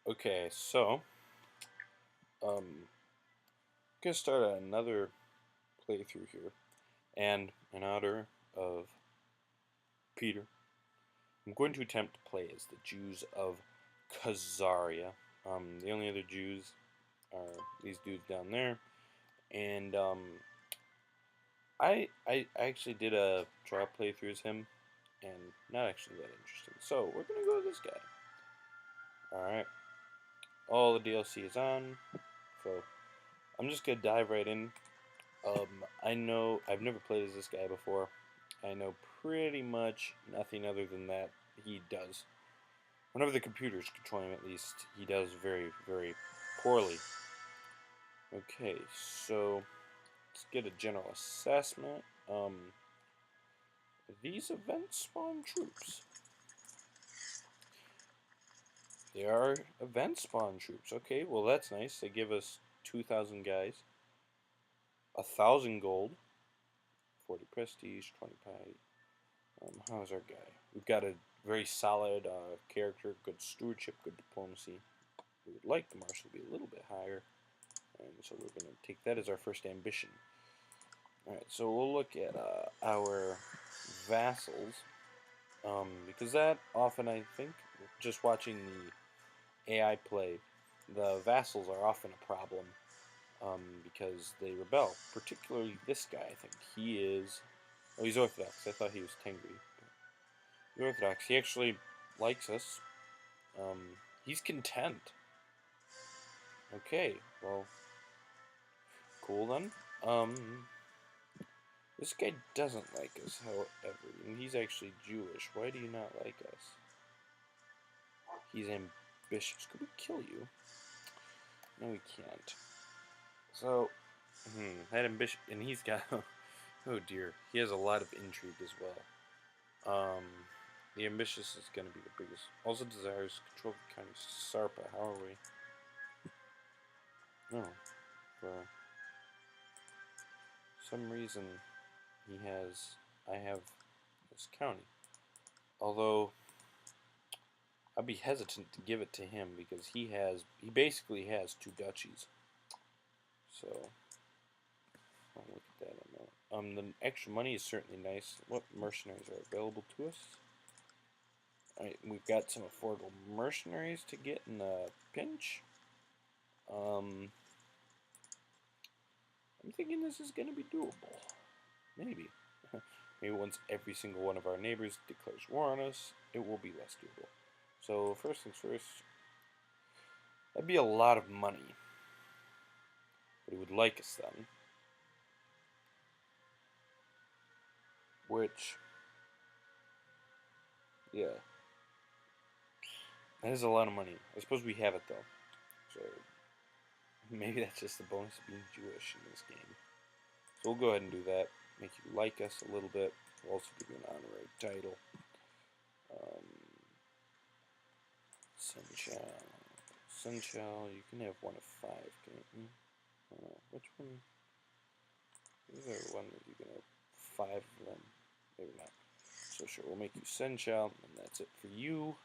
Okay, so gonna start another playthrough here, and in honor of Peter, I'm going to attempt to play as the Jews of Khazaria. The only other Jews are these dudes down there, and I actually did a trial playthrough as him, and not actually that interesting. So we're gonna go with this guy. All right, all the DLC is on, so I'm just gonna dive right in. I know I've never played as this guy before. I know pretty much nothing other than that he does. Whenever the computer's controlling him, at least, he does very, very poorly. Okay, so let's get a general assessment. These events spawn troops. They are event spawn troops. Okay, well that's nice. They give us 2,000 guys, 1,000 gold, 40 prestige, 20 pie. How's our guy? We've got a very solid character, good stewardship, good diplomacy. We would like the marshal to be a little bit higher, and so we're going to take that as our first ambition. Alright, so we'll look at our vassals, because that often, I think, just watching the AI play, the vassals are often a problem, because they rebel. Particularly this guy, I think. He is... Oh, he's Orthodox. I thought he was Tengri. He's Orthodox. He actually likes us. He's content. Okay, well, cool then. This guy doesn't like us, however, and he's actually Jewish. Why do you not like us? He's ambitious. Could we kill you? No, we can't. So, that ambition, and he's got, oh dear, he has a lot of intrigue as well. The ambitious is going to be the biggest. Also desires control of the county Sarpa. How are we? No, for some reason I have this county. Although I'd be hesitant to give it to him because he basically has 2 duchies. So I'll look at that in a moment. The extra money is certainly nice. What mercenaries are available to us? Alright, we've got some affordable mercenaries to get in a pinch. I'm thinking this is going to be doable. Maybe. Maybe once every single one of our neighbors declares war on us, it will be less doable. So first things first, that'd be a lot of money. But he would like us then. Which, yeah. That is a lot of money. I suppose we have it though. So maybe that's just the bonus of being Jewish in this game. So we'll go ahead and do that. Make you like us a little bit. We'll also give you an honorary title. Sunshine. You can have 1 of 5, can't you? Which one? Is there one that you can have 5 of them? Maybe not. So sure, we'll make you Sunshine, and that's it for you.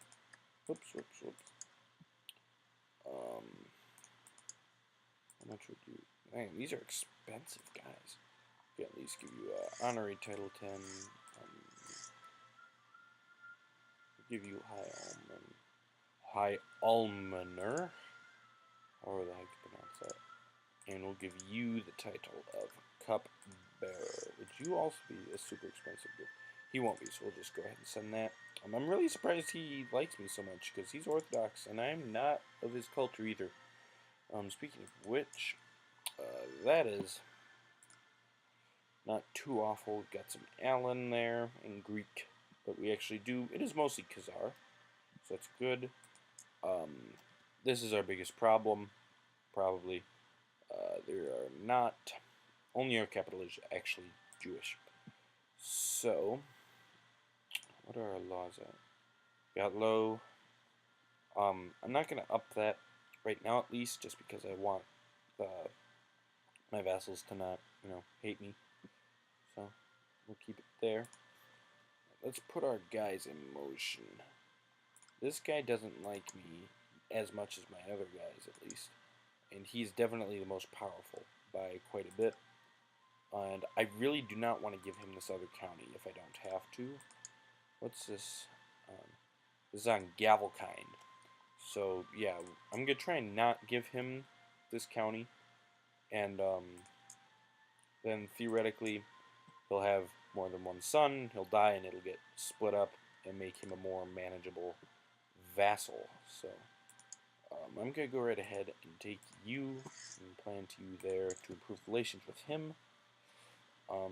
Whoops. How much would you... Man, these are expensive guys. We can at least give you honorary title 10. Give you High Almoner, however the heck you pronounce that, and we'll give you the title of Cupbearer. Would you also be a super expensive gift? He won't be, so we'll just go ahead and send that. I'm really surprised he likes me so much, because he's Orthodox, and I'm not of his culture either. Speaking of which, that is not too awful. We've got some Alan there, in Greek, but we actually do, it is mostly Khazar, so that's good. This is our biggest problem, probably. There are not, only our capital is actually Jewish. So, what are our laws at? Got low. I'm not going to up that right now, at least, just because I want my vassals to not, hate me. So, we'll keep it there. Let's put our guys in motion. This guy doesn't like me as much as my other guys, at least. And he's definitely the most powerful by quite a bit. And I really do not want to give him this other county if I don't have to. What's this? This is on Gavelkind. So, yeah, I'm going to try and not give him this county. And then, theoretically, he'll have more than one son. He'll die, and it'll get split up and make him a more manageable vassal. So, I'm going to go right ahead and take you and plant you there to improve relations with him. Our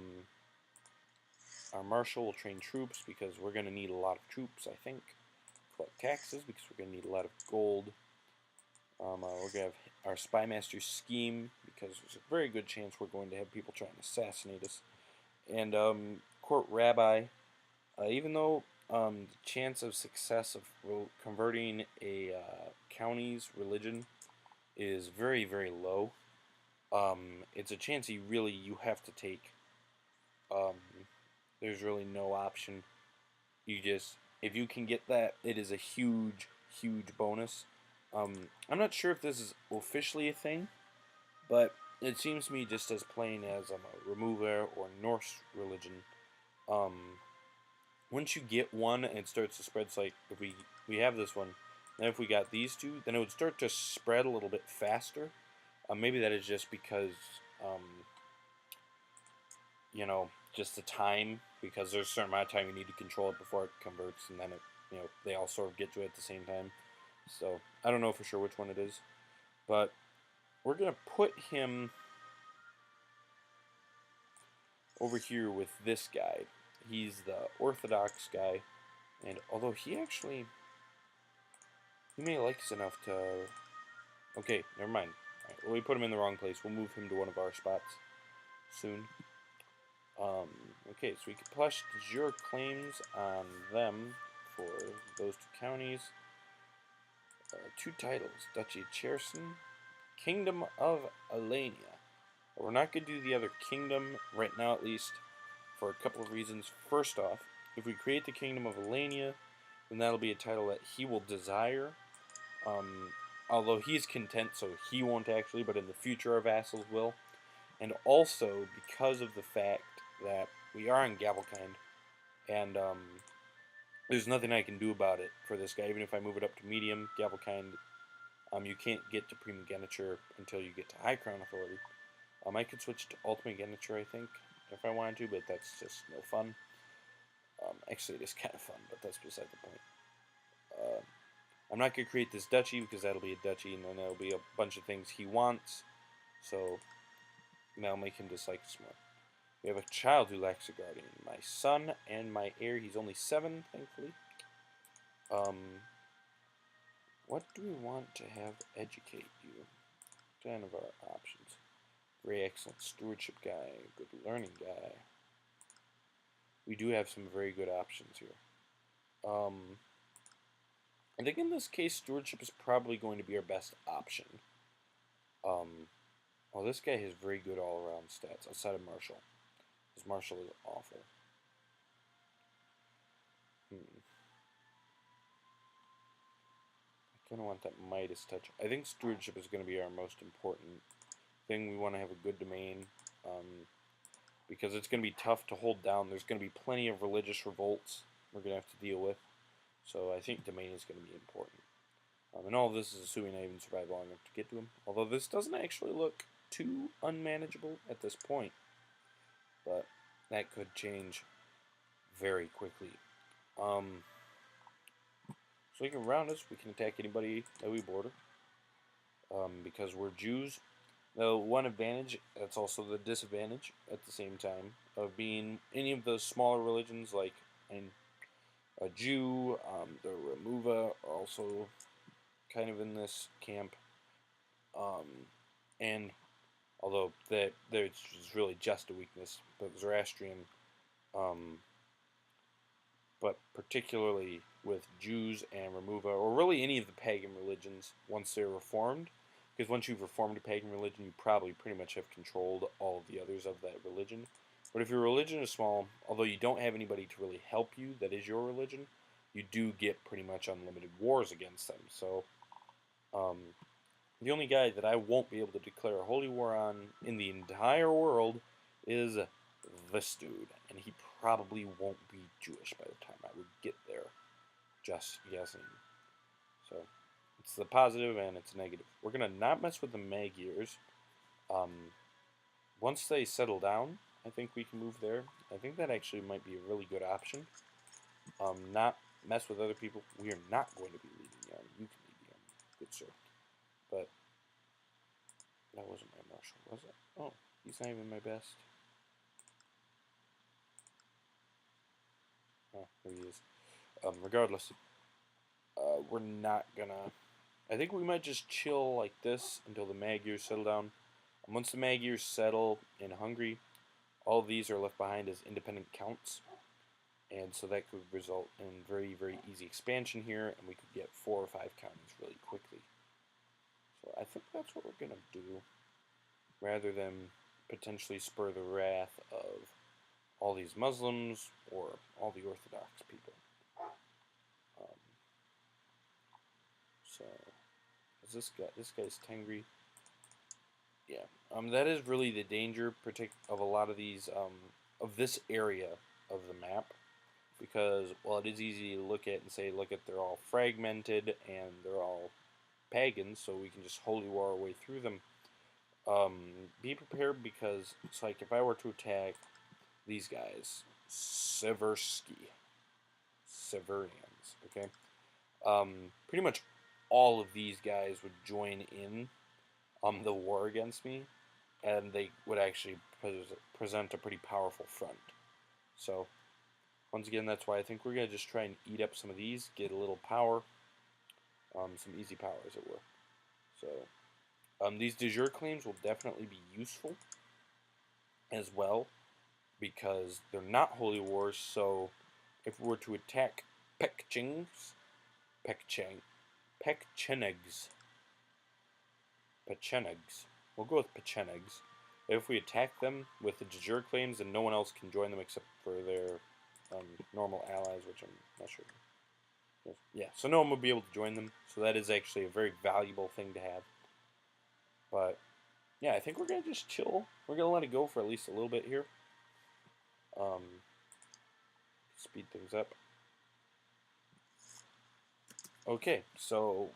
marshal will train troops because we're going to need a lot of troops, I think. Collect taxes because we're going to need a lot of gold. We're going to have our spy master scheme because there's a very good chance we're going to have people trying to assassinate us. And court rabbi, even though the chance of success of converting a county's religion is very, very low, it's a chance you have to take. There's really no option. If you can get that, it is a huge, huge bonus. I'm not sure if this is officially a thing, but it seems to me just as plain as a remover or Norse religion. Once you get one and it starts to spread, it's like if we have this one, and if we got these two, then it would start to spread a little bit faster. Maybe that is just because just the time, because there's a certain amount of time you need to control it before it converts, and then they all sort of get to it at the same time. So I don't know for sure which one it is, but we're gonna put him over here with this guy. He's the Orthodox guy, and although he may like us enough to. Okay, never mind. All right, well, we put him in the wrong place. We'll move him to one of our spots soon. Okay, so we can plush de jure claims on them for those two counties. 2 titles, Duchy of Cherson, Kingdom of Alania. But we're not going to do the other kingdom right now, at least, for a couple of reasons. First off, if we create the Kingdom of Alania, then that'll be a title that he will desire. Although he's content, so he won't actually, but in the future our vassals will. And also, because of the fact that we are in Gavelkind, and there's nothing I can do about it for this guy. Even if I move it up to medium, Gavelkind, you can't get to primogeniture until you get to High Crown Authority. I could switch to Ultimate-geniture, I think, if I wanted to, but that's just no fun. Actually, it is kind of fun, but that's beside the point. I'm not going to create this duchy because that'll be a duchy, and then there'll be a bunch of things he wants. So that'll make him dislike us more. We have a child who lacks a guardian. My son and my heir. He's only 7, thankfully. What do we want to have educate you? 10 of our options. Very excellent stewardship guy. Good learning guy. We do have some very good options here. I think in this case, stewardship is probably going to be our best option. Well, this guy has very good all-around stats outside of Marshall. His Marshall is awful. I kind of want that Midas touch. I think stewardship is going to be our most important thing. We want to have a good domain because it's going to be tough to hold down. There's going to be plenty of religious revolts we're going to have to deal with. So I think domain is going to be important. And all of this is assuming I even survive long enough to get to him. Although this doesn't actually look too unmanageable at this point. But that could change very quickly. So we can round us. We can attack anybody that we border. Because we're Jews. The one advantage, that's also the disadvantage at the same time, of being any of those smaller religions like a Jew, the Remuva are also kind of in this camp. And although there's really just a weakness, but Zoroastrian, but particularly with Jews and Remuva, or really any of the pagan religions once they're reformed, because once you've reformed a pagan religion, you probably pretty much have controlled all of the others of that religion. But if your religion is small, although you don't have anybody to really help you that is your religion, you do get pretty much unlimited wars against them. So um, the only guy that I won't be able to declare a holy war on in the entire world is this dude, and he probably won't be Jewish by the time I would get there. Just guessing. So it's the positive and it's negative. We're gonna not mess with the Magyars. Um, once they settle down, I think we can move there. I think that actually might be a really good option. Not mess with other people. We are not going to be leading the army. You can lead the army, good sir. But that wasn't my marshal, was it? Oh, he's not even my best. Oh, there he is. Regardless, we're not gonna. I think we might just chill like this until the Magyars settle down. And once the Magyars settle in Hungary, all of these are left behind as independent counts. And so that could result in very, very easy expansion here, and we could get 4 or 5 counties really quickly. So I think that's what we're going to do, rather than potentially spur the wrath of all these Muslims or all the Orthodox people. So, is this guy's Tengri? Yeah, that is really the danger of a lot of these, of this area of the map. Because, well, it is easy to look at and say, look at, they're all fragmented and they're all pagans, so we can just holy war our way through them. Be prepared because it's like if I were to attack these guys, Severians, okay? Pretty much all of these guys would join in the war against me, and they would actually present a pretty powerful front. So, once again, that's why I think we're going to just try and eat up some of these, get a little power, some easy power, as it were. So, these de jure claims will definitely be useful as well, because they're not holy wars, so if we were to attack Pecheneg's, we'll go with Pechenegs. If we attack them with the de jure claims, then no one else can join them except for their normal allies, which I'm not sure. Yeah, so no one will be able to join them, so that is actually a very valuable thing to have. But, yeah, I think we're going to just chill. We're going to let it go for at least a little bit here. Speed things up. Okay, so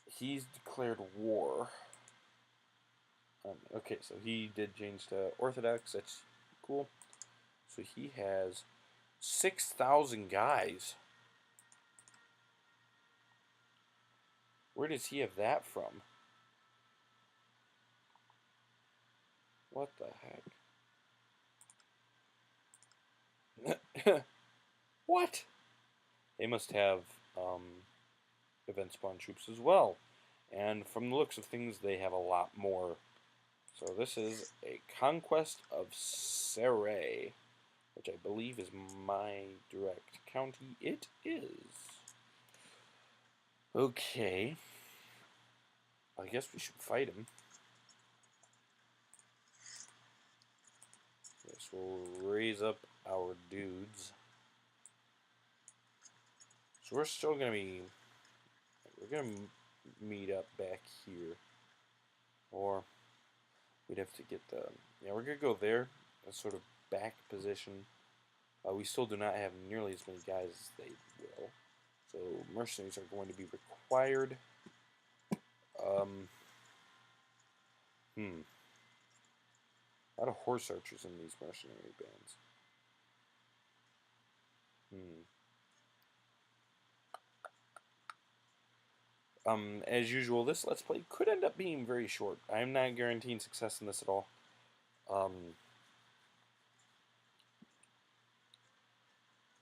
he's declared war. Okay, so he did change to Orthodox. That's cool. So he has 6,000 guys. Where does he have that from? What the heck? What? They must have event spawn troops as well. And from the looks of things, they have a lot more. So this is a conquest of Saray, which I believe is my direct county. It is. Okay. I guess we should fight him. Yes, we'll raise up our dudes. So we're still going to be... We're going to meet up back here. Or we'd have to get the... Yeah, we're going to go there. A sort of back position. We still do not have nearly as many guys as they will. So mercenaries are going to be required. A lot of horse archers in these mercenary bands. As usual, this Let's Play could end up being very short. I'm not guaranteeing success in this at all.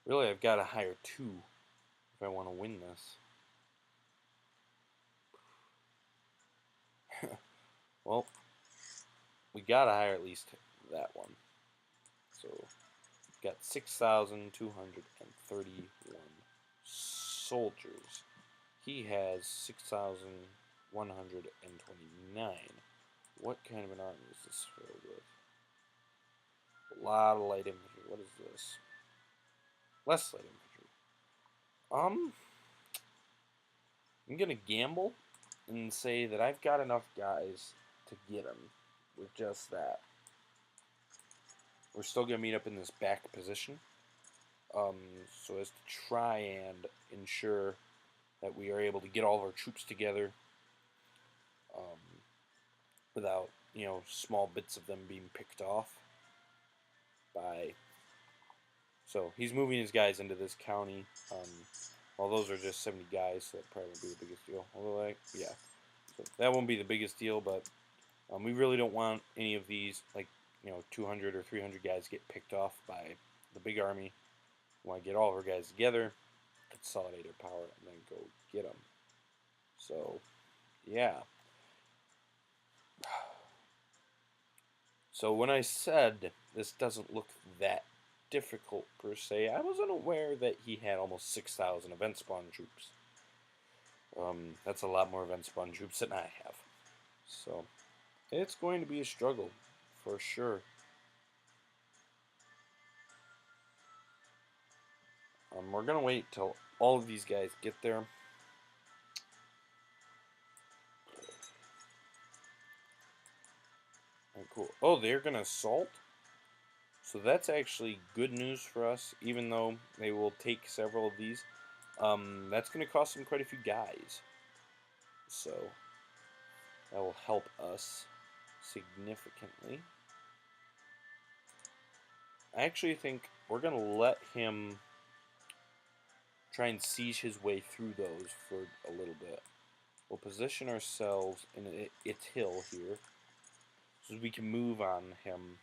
Really, I've got to hire 2 if I want to win this. Well, we got to hire at least that one. So, we've got 6,231 soldiers. He has 6,129. What kind of an army is this filled with? A lot of light infantry. What is this? Less light infantry. I'm gonna gamble and say that I've got enough guys to get him with just that. We're still gonna meet up in this back position, so as to try and ensure that we are able to get all of our troops together, without, small bits of them being picked off by. So he's moving his guys into this county. Well, those are just 70 guys, so that probably won't be the biggest deal. Although, yeah, so that won't be the biggest deal, but we really don't want any of these, 200 or 300 guys get picked off by the big army. We want to get all of our guys together, consolidate our power, and then go get them. So, yeah. So when I said this doesn't look that difficult per se, I wasn't aware that he had almost 6,000 event spawn troops. That's a lot more event spawn troops than I have. So it's going to be a struggle for sure. We're gonna wait till all of these guys get there. Cool. Oh, they're gonna assault? So that's actually good news for us, even though they will take several of these. That's going to cost them quite a few guys. So that will help us significantly. I actually think we're going to let him try and siege his way through those for a little bit. We'll position ourselves in its hill here, so we can move on him.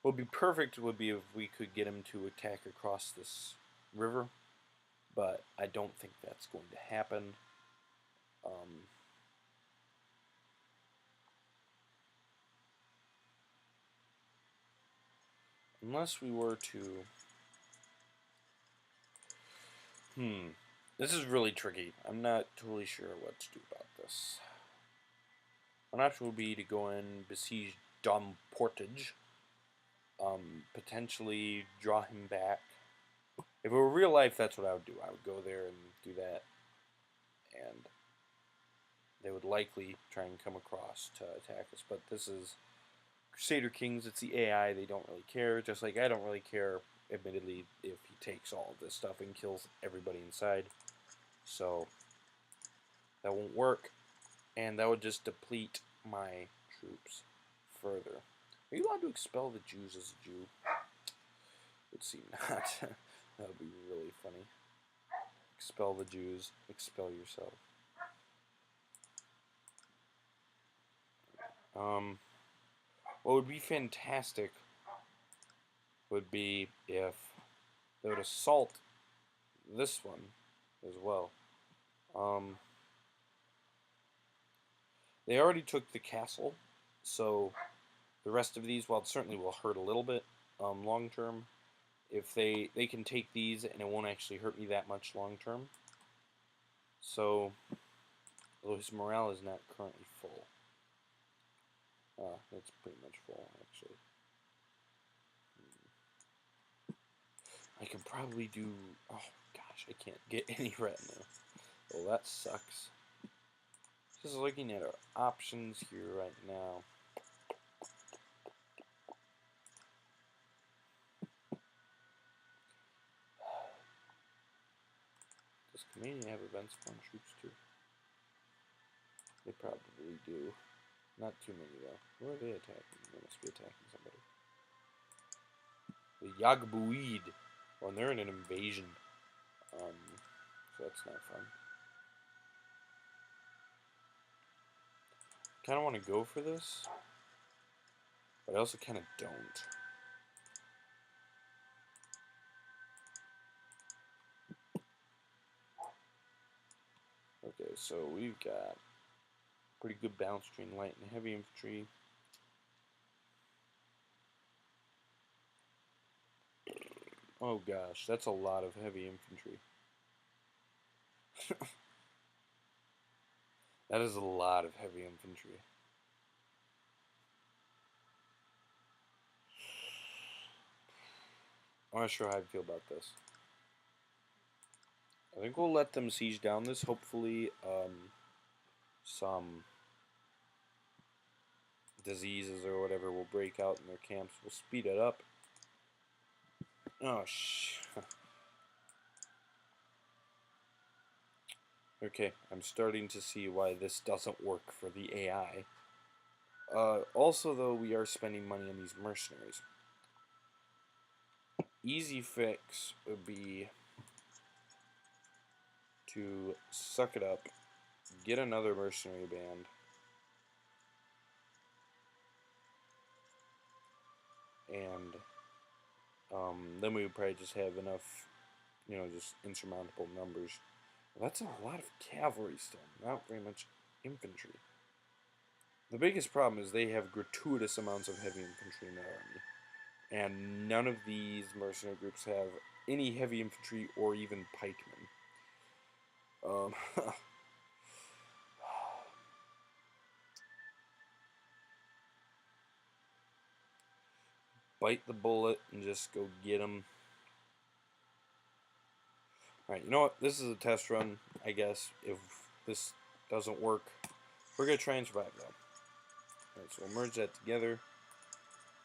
What would be perfect would be if we could get him to attack across this river, but I don't think that's going to happen. Unless we were to... This is really tricky. I'm not totally sure what to do about this. One option would be to go and besiege Dom Portage. Potentially draw him back. If it were real life, that's what I would do. I would go there and do that. And they would likely try and come across to attack us. But this is Crusader Kings. It's the AI. They don't really care. Just like I don't really care, admittedly, if he takes all of this stuff and kills everybody inside. So that won't work. And that would just deplete my troops further. Are you allowed to expel the Jews as a Jew? Would seem not. That would be really funny. Expel the Jews. Expel yourself. What would be fantastic would be if they would assault this one as well. They already took the castle, so the rest of these, while it certainly will hurt a little bit long term, if they can take these and it won't actually hurt me that much long term. So, although his morale is not currently full. It's pretty much full, actually. I can probably do... Oh, gosh, I can't get any retinue. Well, that sucks. Just looking at our options here right now. Does Comania have event spawn troops too? They probably do. Not too many though. Who are they attacking? They must be attacking somebody. The Yagbuid. Well, and they're in an invasion. So that's not fun. Kind of want to go for this, but I also kind of don't. Okay, so we've got pretty good balance between light and heavy infantry. Oh gosh, that's a lot of heavy infantry. That is a lot of heavy infantry. I'm not sure how I feel about this. I think we'll let them siege down this. Hopefully, some diseases or whatever will break out in their camps. We'll speed it up. Oh, Okay, I'm starting to see why this doesn't work for the AI. Also, though, we are spending money on these mercenaries. Easy fix would be to suck it up, get another mercenary band, and then we would probably just have enough, just insurmountable numbers. Well, that's a lot of cavalry still, not very much infantry. The biggest problem is they have gratuitous amounts of heavy infantry in their army, and none of these mercenary groups have any heavy infantry or even pikemen. Bite the bullet and just go get them. Alright, you know what? This is a test run, I guess. If this doesn't work, we're going to try and survive, though. Alright, so we'll merge that together.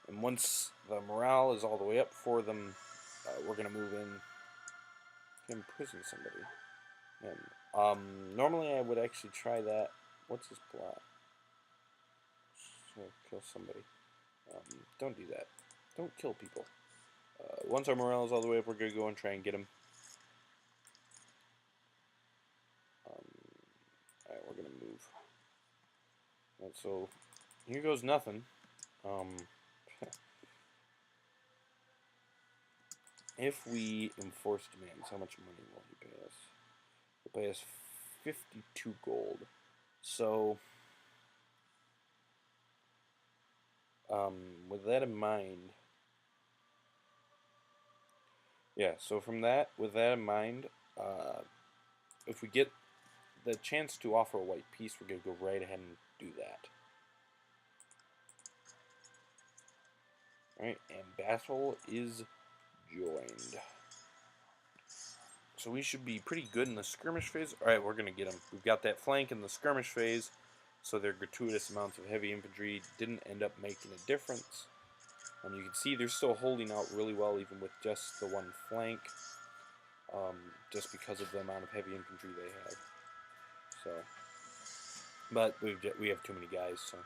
And once the morale is all the way up for them, we're going to move in. Imprison somebody. Normally I would actually try that. What's his plot? So kill somebody. Don't do that. Don't kill people. Once our morale is all the way up, we're going to go and try and get him. Alright, we're going to move. Alright, so here goes nothing. If we enforce demands, how much money will he pay us? He'll pay us 52 gold. So, with that in mind, yeah, so with that in mind, if we get the chance to offer a white peace, we're going to go right ahead and do that. Alright, and battle is joined. So we should be pretty good in the skirmish phase. Alright, we're going to get them. We've got that flank in the skirmish phase, so their gratuitous amounts of heavy infantry didn't end up making a difference. You can see they're still holding out really well even with just the one flank, just because of the amount of heavy infantry they have. So, but we have too many guys, so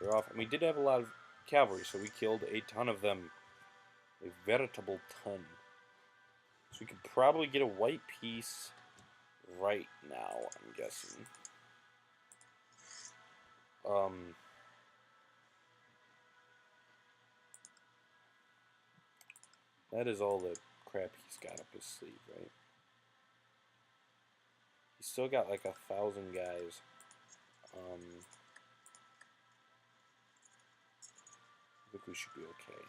they're off. And we did have a lot of cavalry, so we killed a ton of them. A veritable ton. So we could probably get a white piece right now, I'm guessing. That is all the crap he's got up his sleeve, right? He's still got like 1,000 guys. I think we should be okay.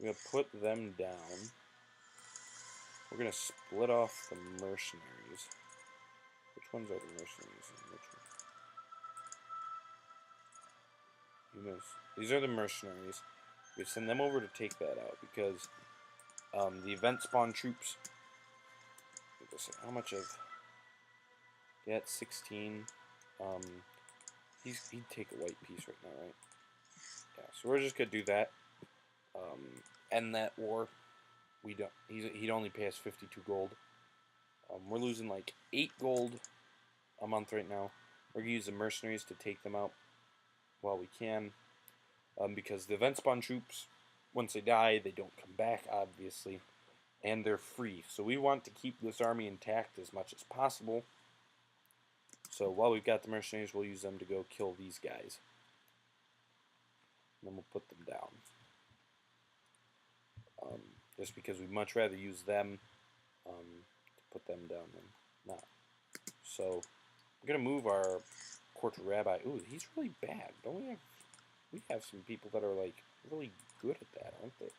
We're going to put them down. We're going to split off the mercenaries. Which ones are the mercenaries? Which ones? These are the mercenaries. We send them over to take that out because the event spawn troops. How much of? Yeah, it's 16. He'd take a white piece right now, right? Yeah, so we're just gonna do that. End that war. We don't. He'd only pay us 52 gold. We're losing like 8 gold a month right now. We're gonna use the mercenaries to take them out while we can, because the event spawn troops, once they die, they don't come back, obviously, and they're free. So we want to keep this army intact as much as possible. So while we've got the mercenaries, we'll use them to go kill these guys. And then we'll put them down. Just because we'd much rather use them to put them down than not. So we're going to move our court rabbi. Ooh, he's really bad. Don't we have... We have some people that are, like, really good at that, aren't they?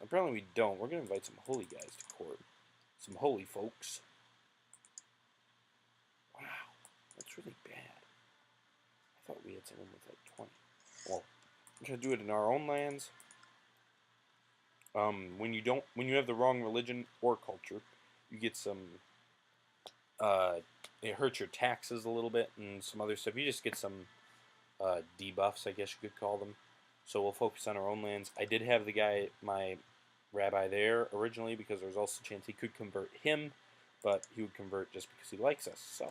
Apparently we don't. We're going to invite some holy guys to court. Some holy folks. Wow, that's really bad. thought we had someone with like 20. Well, we're gonna do it in our own lands. When you have the wrong religion or culture, you get some. It hurts your taxes a little bit and some other stuff. You just get some debuffs, I guess you could call them. So we'll focus on our own lands. I did have the guy, my rabbi there originally, because there was also a chance he could convert him, but he would convert just because he likes us. So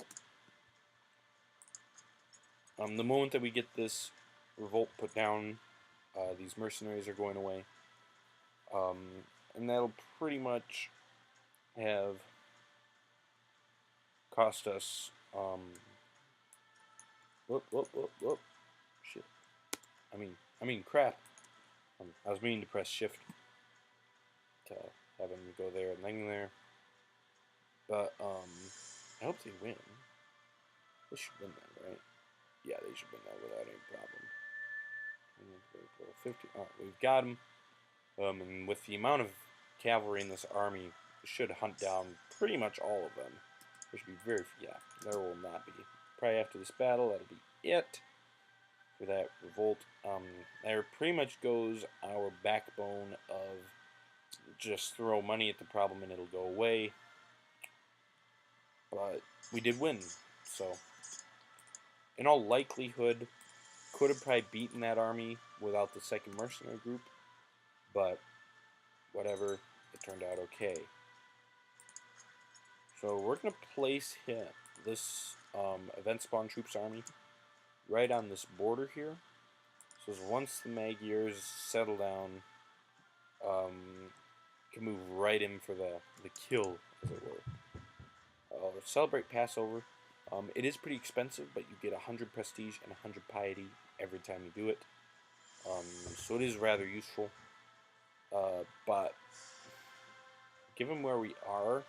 the moment that we get this revolt put down, these mercenaries are going away. And that'll pretty much have cost us, whoop, shit. I mean, crap. I was meaning to press shift to have him go there and then there. But, I hope they win. They should win that, right? Yeah, they should win that without any problem. 50. Alright, we've got him. And with the amount of cavalry in this army, we should hunt down pretty much all of them. There should be very few. Yeah, there will not be. Probably after this battle, that'll be it for that revolt. There pretty much goes our backbone of just throw money at the problem and it'll go away. But we did win, so in all likelihood, could have probably beaten that army without the second mercenary group, but whatever, it turned out okay. So we're going to place this event spawn troops army right on this border here. So once the Magyars settle down, can move right in for the kill, as it were. Celebrate Passover. It is pretty expensive, but you get 100 prestige and 100 piety every time you do it. So it is rather useful. But given where we are,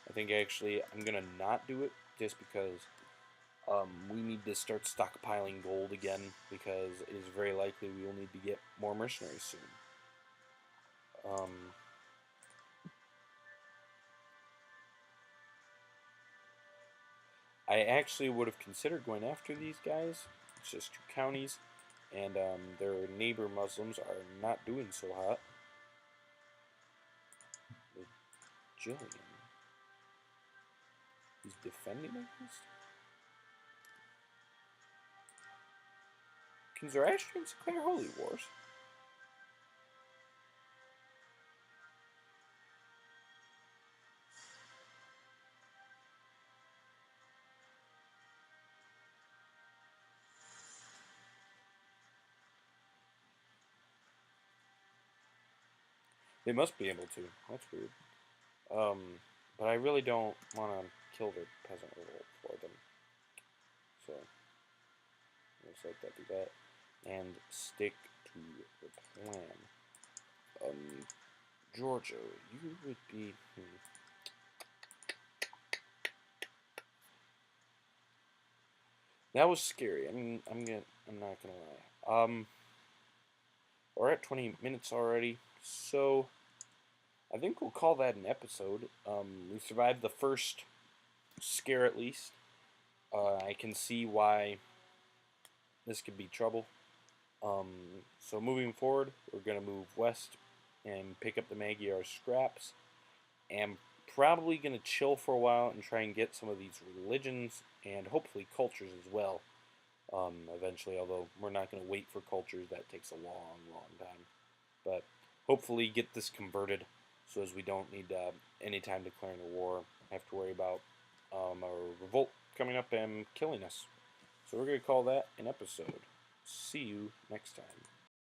I think actually I'm going to not do it just because we need to start stockpiling gold again because it is very likely we will need to get more mercenaries soon. I actually would have considered going after these guys. It's just 2 counties, and their neighbor Muslims are not doing so hot. Jillian. He's defending against? Can Zoroastrians declare holy wars? They must be able to. That's weird. But I really don't want to kill the peasant revolt for them. So, looks like that do that. And stick to the plan. Georgia, you would be... That was scary. I'm not gonna lie. We're at 20 minutes already, so I think we'll call that an episode. We survived the first scare at least. I can see why this could be trouble. So moving forward, we're gonna move west and pick up the Magyar scraps, and probably gonna chill for a while and try and get some of these religions and hopefully cultures as well. Eventually, although we're not going to wait for cultures, that takes a long time. But hopefully get this converted so as we don't need any time declaring a war, have to worry about a revolt coming up and killing us. So we're going to call that an episode. See you next time.